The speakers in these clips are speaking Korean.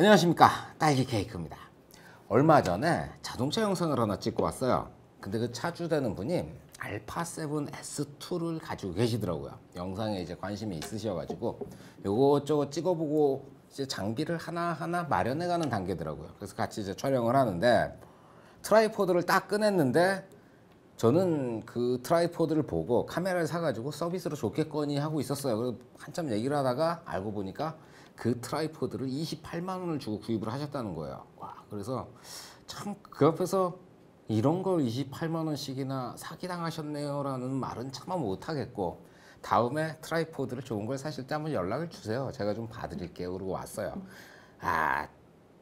안녕하십니까, 딸기 케이크입니다. 얼마 전에 자동차 영상을 하나 찍고 왔어요. 근데 그 차주되는 분이 알파7 S2를 가지고 계시더라고요. 영상에 이제 관심이 있으셔가지고 요것저것 찍어보고 이제 장비를 하나하나 마련해가는 단계더라고요. 그래서 같이 이제 촬영을 하는데 트라이포드를 딱 꺼냈는데 저는 그 트라이포드를 보고 카메라를 사가지고 서비스로 좋겠거니 하고 있었어요. 그래서 한참 얘기를 하다가 알고 보니까 그 트라이포드를 28만 원을 주고 구입을 하셨다는 거예요. 와, 그래서 참 그 앞에서 이런 걸 28만 원씩이나 사기당하셨네요 라는 말은 차마 못하겠고, 다음에 트라이포드를 좋은 걸 사실 때 한번 연락을 주세요. 제가 좀 봐드릴게요. 그러고 왔어요.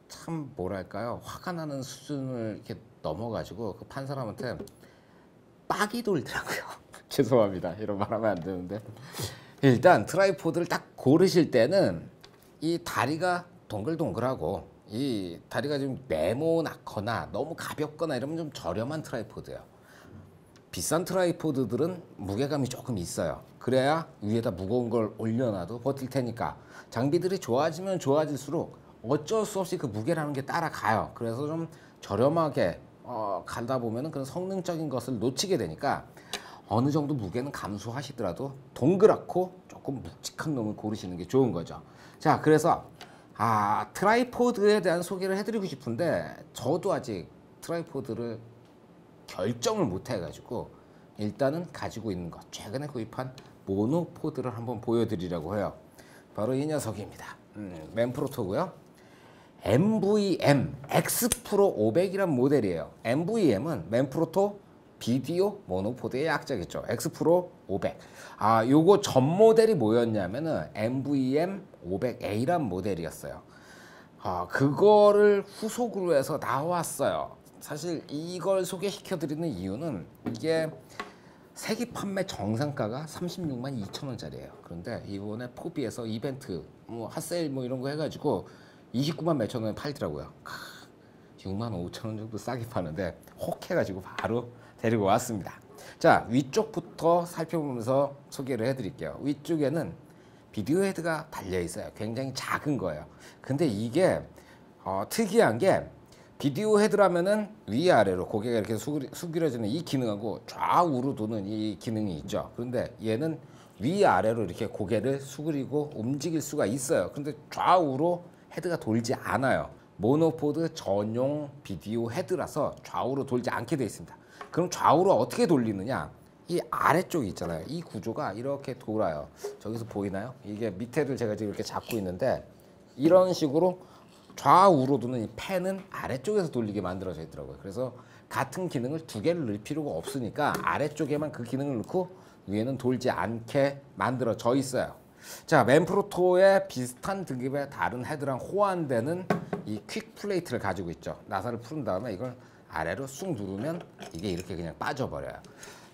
참 뭐랄까요, 화가 나는 수준을 이렇게 넘어가지고 그 판 사람한테 빡이 돌더라고요. 죄송합니다, 이런 말 하면 안 되는데. 일단 트라이포드를 딱 고르실 때는 이 다리가 동글동글하고 이 다리가 좀 네모나거나 너무 가볍거나 이러면 좀 저렴한 트라이포드예요. 비싼 트라이포드들은 무게감이 조금 있어요. 그래야 위에다 무거운 걸 올려놔도 버틸 테니까. 장비들이 좋아지면 좋아질수록 어쩔 수 없이 그 무게라는 게 따라가요. 그래서 좀 저렴하게 가다 보면은 그런 성능적인 것을 놓치게 되니까 어느 정도 무게는 감수하시더라도 동그랗고 조금 묵직한 놈을 고르시는 게 좋은 거죠. 자, 그래서 트라이포드에 대한 소개를 해드리고 싶은데 저도 아직 트라이포드를 결정을 못 해가지고 일단은 가지고 있는 것, 최근에 구입한 모노포드를 한번 보여드리려고 해요. 바로 이 녀석입니다. 맨프로토고요. MVM X 프로 500이란 모델이에요. MVM은 맨프로토 비디오 모노포드의 약자겠죠. X 프로 500. 요거 전 모델이 뭐였냐면은 MVM 500A란 모델이었어요. 그거를 후속으로 해서 나왔어요. 사실 이걸 소개시켜 드리는 이유는 이게 세계 판매 정상가가 36만 2천 원짜리예요. 그런데 이번에 포비에서 이벤트 핫세일 이런 거 해가지고 29만 몇천 원에 팔더라고요. 6만 5천 원 정도 싸게 파는데 혹해가지고 바로 데리고 왔습니다. 자, 위쪽부터 살펴보면서 소개를 해드릴게요. 위쪽에는 비디오 헤드가 달려 있어요. 굉장히 작은 거예요. 근데 이게 특이한 게 비디오 헤드라면은 위아래로 고개가 이렇게 수그려지는 이 기능하고 좌우로 도는 이 기능이 있죠. 그런데 얘는 위아래로 이렇게 고개를 수그리고 움직일 수가 있어요. 근데 좌우로 헤드가 돌지 않아요. 모노포드 전용 비디오 헤드라서 좌우로 돌지 않게 되어 있습니다. 그럼 좌우로 어떻게 돌리느냐? 이 아래쪽이 있잖아요. 이 구조가 이렇게 돌아요. 저기서 보이나요? 이게 밑에를 제가 지금 이렇게 잡고 있는데 이런 식으로 좌우로 도는 이 펜은 아래쪽에서 돌리게 만들어져 있더라고요. 그래서 같은 기능을 두 개를 넣을 필요가 없으니까 아래쪽에만 그 기능을 넣고 위에는 돌지 않게 만들어져 있어요. 자, 맨프로토의 비슷한 등급의 다른 헤드랑 호환되는 이 퀵 플레이트를 가지고 있죠. 나사를 푸른 다음에 이걸 아래로 쑥 누르면 이게 이렇게 그냥 빠져버려요.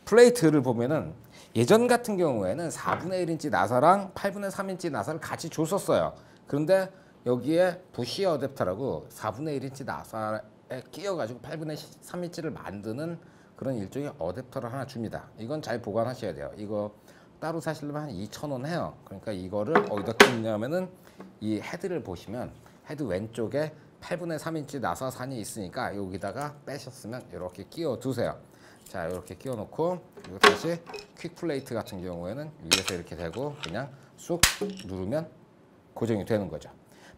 플레이트를 보면은 예전 같은 경우에는 4분의 1인치 나사랑 8분의 3인치 나사를 같이 줬었어요. 그런데 여기에 부시 어댑터라고 4분의 1인치 나사에 끼워가지고 8분의 3인치를 만드는 그런 일종의 어댑터를 하나 줍니다. 이건 잘 보관하셔야 돼요. 이거 따로 사시려면 한 2,000원 해요. 그러니까 이거를 어디다 끼냐면은 이 헤드를 보시면 헤드 왼쪽에 8분의 3인치 나사산이 있으니까 여기다가 빼셨으면 이렇게 끼워 두세요. 자, 이렇게 끼워 놓고 그리고 다시 퀵 플레이트 같은 경우에는 위에서 이렇게 대고 그냥 쑥 누르면 고정이 되는 거죠.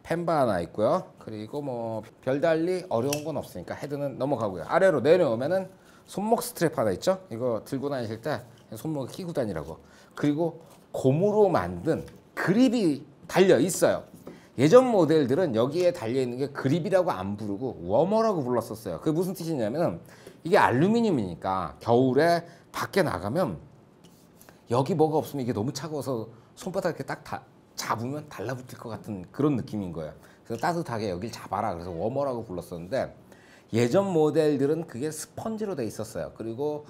펜바 하나 있고요. 그리고 별달리 어려운 건 없으니까 헤드는 넘어가고요. 아래로 내려오면은 손목 스트랩 하나 있죠. 이거 들고 다니실 때 손목에 끼고 다니라고. 그리고 고무로 만든 그립이 달려 있어요. 예전 모델들은 여기에 달려 있는 게 그립이라고 안 부르고 워머라고 불렀었어요. 그게 무슨 뜻이냐면은 이게 알루미늄이니까 겨울에 밖에 나가면 여기 뭐가 없으면 이게 너무 차가워서 손바닥 이렇게 딱 잡으면 달라붙을 것 같은 그런 느낌인 거예요. 그래서 따뜻하게 여길 잡아라. 그래서 워머라고 불렀었는데 예전 모델들은 그게 스펀지로 돼 있었어요. 그리고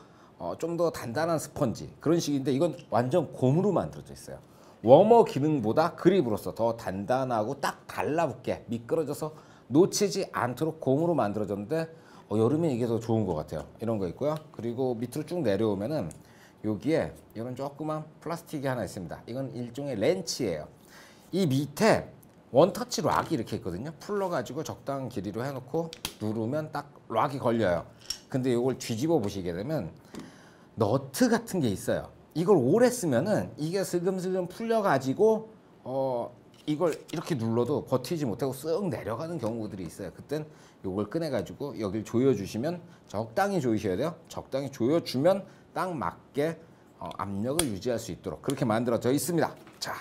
좀 더 단단한 스펀지 그런 식인데 이건 완전 고무로 만들어져 있어요. 워머 기능보다 그립으로서 더 단단하고 딱 달라붙게 미끄러져서 놓치지 않도록 고무로 만들어졌는데 여름에 이게 더 좋은 것 같아요. 이런 거 있고요. 그리고 밑으로 쭉 내려오면은 여기에 이런 조그만 플라스틱이 하나 있습니다. 이건 일종의 렌치예요. 이 밑에 원터치 락이 이렇게 있거든요. 풀러가지고 적당한 길이로 해놓고 누르면 딱 락이 걸려요. 근데 이걸 뒤집어 보시게 되면 너트 같은 게 있어요. 이걸 오래 쓰면은 이게 슬금슬금 풀려가지고 이걸 이렇게 눌러도 버티지 못하고 쓱 내려가는 경우들이 있어요. 그땐 이걸 꺼내가지고 여길 조여주시면 적당히 조이셔야 돼요. 적당히 조여주면 딱 맞게 압력을 유지할 수 있도록 그렇게 만들어져 있습니다. 자,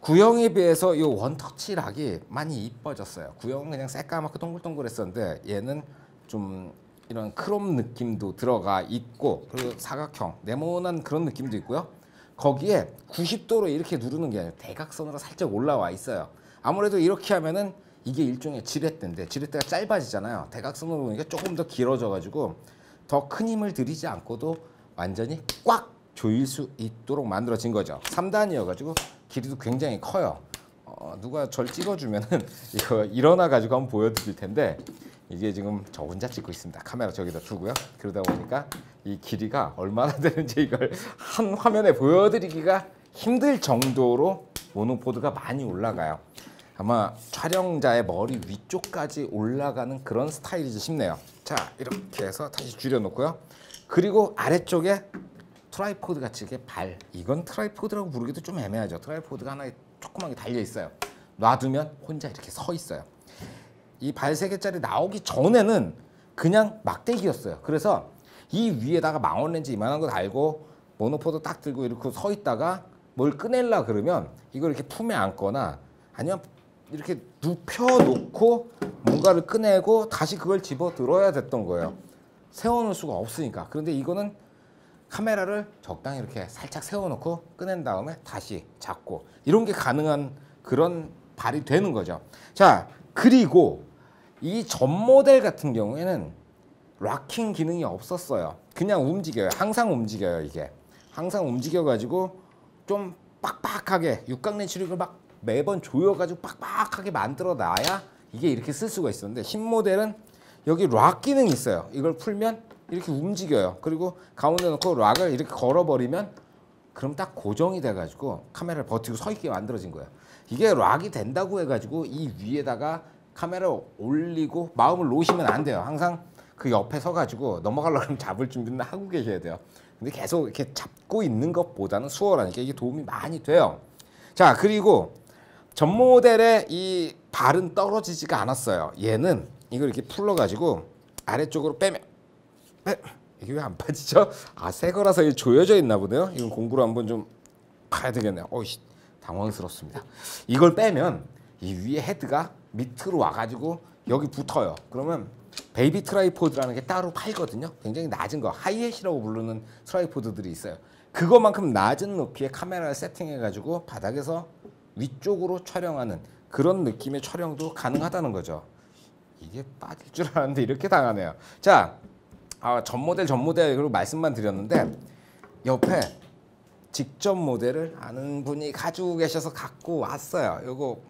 구형에 비해서 이 원터치 락이 많이 이뻐졌어요. 구형은 그냥 새까맣고 동글동글했었는데 얘는 좀 이런 크롬 느낌도 들어가 있고 그리고 사각형, 네모난 그런 느낌도 있고요. 거기에 90도로 이렇게 누르는 게 아니라 대각선으로 살짝 올라와 있어요. 아무래도 이렇게 하면은 이게 일종의 지렛대인데 지렛대가 짧아지잖아요. 대각선으로 보니까 조금 더 길어져 가지고 더 큰 힘을 들이지 않고도 완전히 꽉 조일 수 있도록 만들어진 거죠. 3단이어 가지고 길이도 굉장히 커요. 누가 절 찍어주면은 이거 일어나 가지고 한번 보여드릴 텐데 이게 지금 저 혼자 찍고 있습니다. 카메라 저기다 두고요. 그러다 보니까 이 길이가 얼마나 되는지 이걸 한 화면에 보여드리기가 힘들 정도로 모노포드가 많이 올라가요. 아마 촬영자의 머리 위쪽까지 올라가는 그런 스타일이지 싶네요. 자, 이렇게 해서 다시 줄여놓고요. 그리고 아래쪽에 트라이포드 같이 이렇게 발, 이건 트라이포드라고 부르기도 좀 애매하죠. 트라이포드가 하나 조그맣게 달려 있어요. 놔두면 혼자 이렇게 서 있어요. 이 발 3개짜리 나오기 전에는 그냥 막대기였어요. 그래서 이 위에다가 망원렌즈 이만한 거 달고 모노포드 딱 들고 이렇게 서 있다가 뭘 꺼내려 그러면 이걸 이렇게 품에 안거나 아니면 이렇게 눕혀놓고 뭔가를 꺼내고 다시 그걸 집어 들어야 됐던 거예요. 세워놓을 수가 없으니까. 그런데 이거는 카메라를 적당히 이렇게 살짝 세워놓고 꺼낸 다음에 다시 잡고 이런 게 가능한 그런 발이 되는 거죠. 자, 그리고 이 전 모델 같은 경우에는 락킹 기능이 없었어요. 그냥 움직여요. 항상 움직여요. 이게 항상 움직여가지고 좀 빡빡하게 육각내 출력을 막 매번 조여가지고 빡빡하게 만들어 놔야 이게 이렇게 쓸 수가 있었는데 신 모델은 여기 락 기능이 있어요. 이걸 풀면 이렇게 움직여요. 그리고 가운데 놓고 락을 이렇게 걸어버리면 그럼 딱 고정이 돼가지고 카메라를 버티고 서 있게 만들어진 거예요. 이게 락이 된다고 해가지고 이 위에다가 카메라 올리고 마음을 놓으시면 안 돼요. 항상 그 옆에 서가지고 넘어가려고 하면 잡을 준비는 하고 계셔야 돼요. 근데 계속 이렇게 잡고 있는 것보다는 수월하니까 이게 도움이 많이 돼요. 자, 그리고 전 모델의 이 발은 떨어지지가 않았어요. 얘는 이걸 이렇게 풀러가지고 아래쪽으로 빼면 이게 왜 안 빠지죠? 아, 새 거라서 이게 조여져 있나 보네요. 이건 공구로 한번 좀 봐야 되겠네요. 어이씨, 당황스럽습니다. 이걸 빼면 이 위에 헤드가 밑으로 와가지고 여기 붙어요. 그러면 베이비 트라이포드라는 게 따로 팔거든요. 굉장히 낮은 거, 하이햇이라고 부르는 트라이포드들이 있어요. 그거만큼 낮은 높이의 카메라를 세팅해가지고 바닥에서 위쪽으로 촬영하는 그런 느낌의 촬영도 가능하다는 거죠. 이게 빠질 줄 알았는데 이렇게 당하네요. 자, 전 모델 그리고 말씀만 드렸는데 옆에 직접 모델을 아는 분이 가지고 계셔서 갖고 왔어요. 요거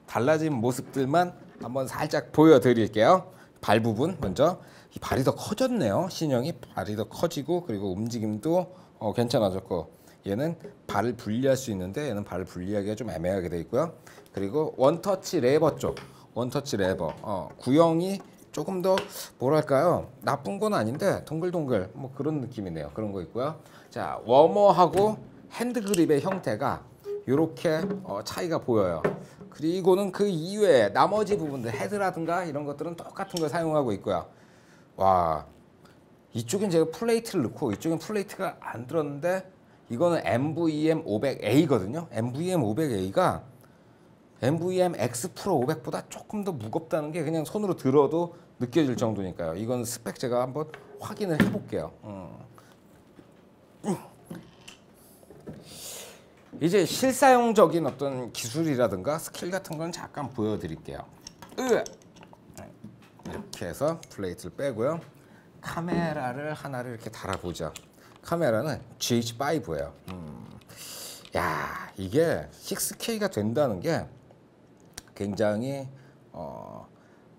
달라진 모습들만 한번 살짝 보여드릴게요. 발 부분 먼저. 이 발이 더 커졌네요. 신형이 발이 더 커지고 그리고 움직임도 괜찮아졌고 얘는 발을 분리할 수 있는데 얘는 발을 분리하기가 좀 애매하게 돼 있고요. 그리고 원터치 레버 쪽, 원터치 레버 구형이 조금 더 뭐랄까요, 나쁜 건 아닌데 동글동글 뭐 그런 느낌이네요. 그런 거 있고요. 자, 워머하고 핸드 그립의 형태가 이렇게 차이가 보여요. 그리고는 그 이외에 나머지 부분들 헤드라든가 이런 것들은 똑같은 걸 사용하고 있고요. 와, 이쪽엔 제가 플레이트를 넣고 이쪽엔 플레이트가 안 들었는데 이거는 MVM 500A거든요. MVM 500A가 MVM X 프로 500보다 조금 더 무겁다는 게 그냥 손으로 들어도 느껴질 정도니까요. 이건 스펙 제가 한번 확인을 해볼게요. 이제 실사용적인 어떤 기술이라든가 스킬 같은 건 잠깐 보여드릴게요. 이렇게 해서 플레이트를 빼고요. 카메라를 하나를 이렇게 달아보죠. 카메라는 GH5예요. 야, 이게 6K가 된다는 게 굉장히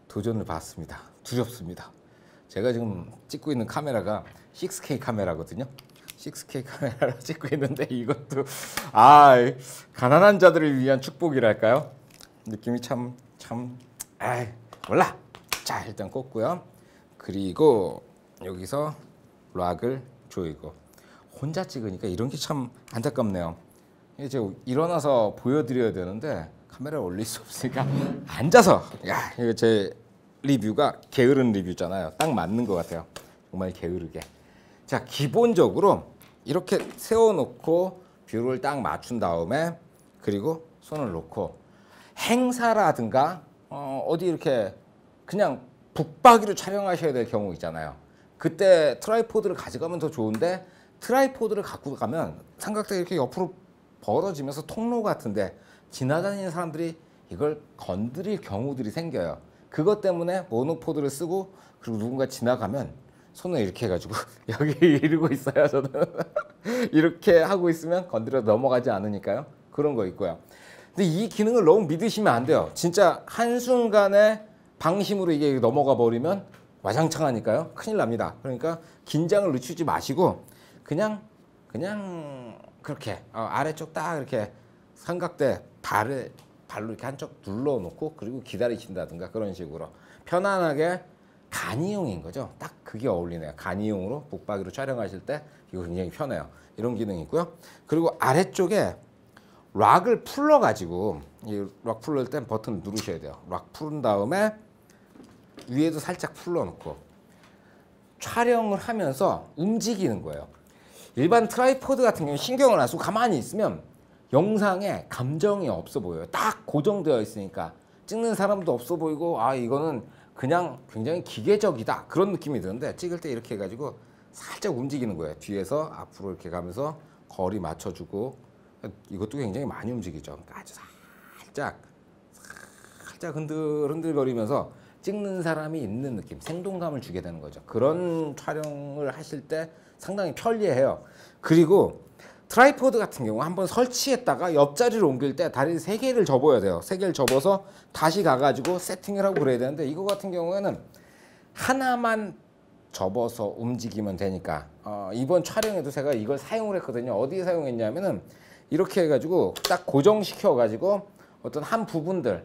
도전을 받습니다. 두렵습니다. 제가 지금 찍고 있는 카메라가 6K 카메라거든요. 6K 카메라로 찍고 있는데 이것도 가난한 자들을 위한 축복이랄까요? 느낌이 참 에이 몰라. 자 일단 꽂고요. 그리고 여기서 락을 조이고 혼자 찍으니까 이런 게 참 안타깝네요. 이제 일어나서 보여드려야 되는데 카메라를 올릴 수 없으니까 앉아서 야 이거 제 리뷰가 게으른 리뷰잖아요. 딱 맞는 것 같아요. 정말 게으르게. 자 기본적으로 이렇게 세워놓고 뷰를 딱 맞춘 다음에 그리고 손을 놓고 행사라든가 어디 이렇게 그냥 북박이로 촬영하셔야 될 경우 있잖아요. 그때 트라이포드를 가져가면 더 좋은데 트라이포드를 갖고 가면 삼각대가 이렇게 옆으로 벌어지면서 통로 같은데 지나다니는 사람들이 이걸 건드릴 경우들이 생겨요. 그것 때문에 모노포드를 쓰고 그리고 누군가 지나가면 손을 이렇게 해가지고 여기 이러고 있어요. 저는 이렇게 하고 있으면 건드려 넘어가지 않으니까요. 그런 거 있고요. 근데 이 기능을 너무 믿으시면 안 돼요. 진짜 한순간에 방심으로 이게 넘어가 버리면 와장창하니까요. 큰일 납니다. 그러니까 긴장을 늦추지 마시고 그냥 그렇게 아래쪽 딱 이렇게 삼각대 발로 이렇게 한쪽 눌러놓고 그리고 기다리신다든가 그런 식으로 편안하게 간이용인 거죠. 딱 그게 어울리네요. 간이용으로 북박이로 촬영하실 때 이거 굉장히 편해요. 이런 기능이 있고요. 그리고 아래쪽에 락을 풀러가지고 이 락 풀릴 땐 버튼을 누르셔야 돼요. 락 풀은 다음에 위에도 살짝 풀러놓고 촬영을 하면서 움직이는 거예요. 일반 트라이포드 같은 경우는 신경을 안 쓰고 가만히 있으면 영상에 감정이 없어 보여요. 딱 고정되어 있으니까 찍는 사람도 없어 보이고 아 이거는 그냥 굉장히 기계적이다 그런 느낌이 드는데 찍을 때 이렇게 해가지고 살짝 움직이는 거예요. 뒤에서 앞으로 이렇게 가면서 거리 맞춰주고 이것도 굉장히 많이 움직이죠. 그러니까 아주 살짝 흔들거리면서 찍는 사람이 있는 느낌, 생동감을 주게 되는 거죠. 그런 촬영을 하실 때 상당히 편리해요. 그리고 트라이포드 같은 경우 한번 설치했다가 옆자리를 옮길 때 다리 3개를 접어야 돼요. 3개를 접어서 다시 가가지고 세팅을 하고 그래야 되는데 이거 같은 경우에는 하나만 접어서 움직이면 되니까 이번 촬영에도 제가 이걸 사용을 했거든요. 어디에 사용했냐면은 이렇게 해가지고 딱 고정시켜가지고 어떤 한 부분을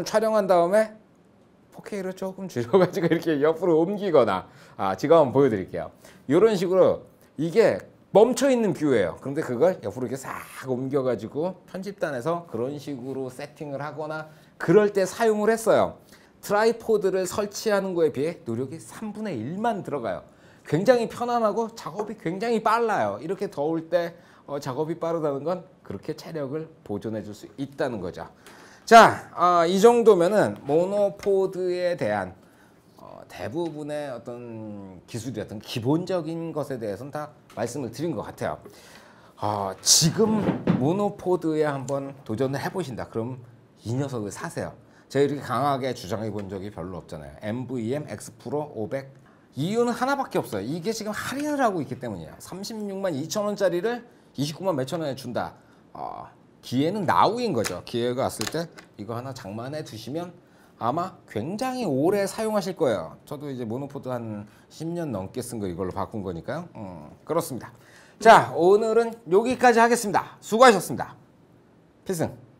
촬영한 다음에 4K로 조금 줄여가지고 이렇게 옆으로 옮기거나 제가 한번 보여드릴게요. 이런 식으로 이게 멈춰있는 뷰예요. 그런데 그걸 옆으로 이렇게 싹 옮겨가지고 편집단에서 그런 식으로 세팅을 하거나 그럴 때 사용을 했어요. 트라이포드를 설치하는 거에 비해 노력이 3분의 1만 들어가요. 굉장히 편안하고 작업이 굉장히 빨라요. 이렇게 더울 때 작업이 빠르다는 건 그렇게 체력을 보존해 줄 수 있다는 거죠. 자, 이 정도면은 모노포드에 대한 대부분의 어떤 기술이었던 기본적인 것에 대해서는 다 말씀을 드린 것 같아요. 지금 모노포드에 한번 도전을 해보신다. 그럼 이 녀석을 사세요. 제가 이렇게 강하게 주장해 본 적이 별로 없잖아요. MVM X 프로 500 이유는 하나밖에 없어요. 이게 지금 할인을 하고 있기 때문이에요. 36만 2천 원짜리를 29만 몇천 원에 준다. 기회는 나우인 거죠. 기회가 왔을 때 이거 하나 장만해 두시면 아마 굉장히 오래 사용하실 거예요. 저도 이제 모노포드 한 10년 넘게 쓴 거 이걸로 바꾼 거니까요. 그렇습니다. 자, 오늘은 여기까지 하겠습니다. 수고하셨습니다. 필승.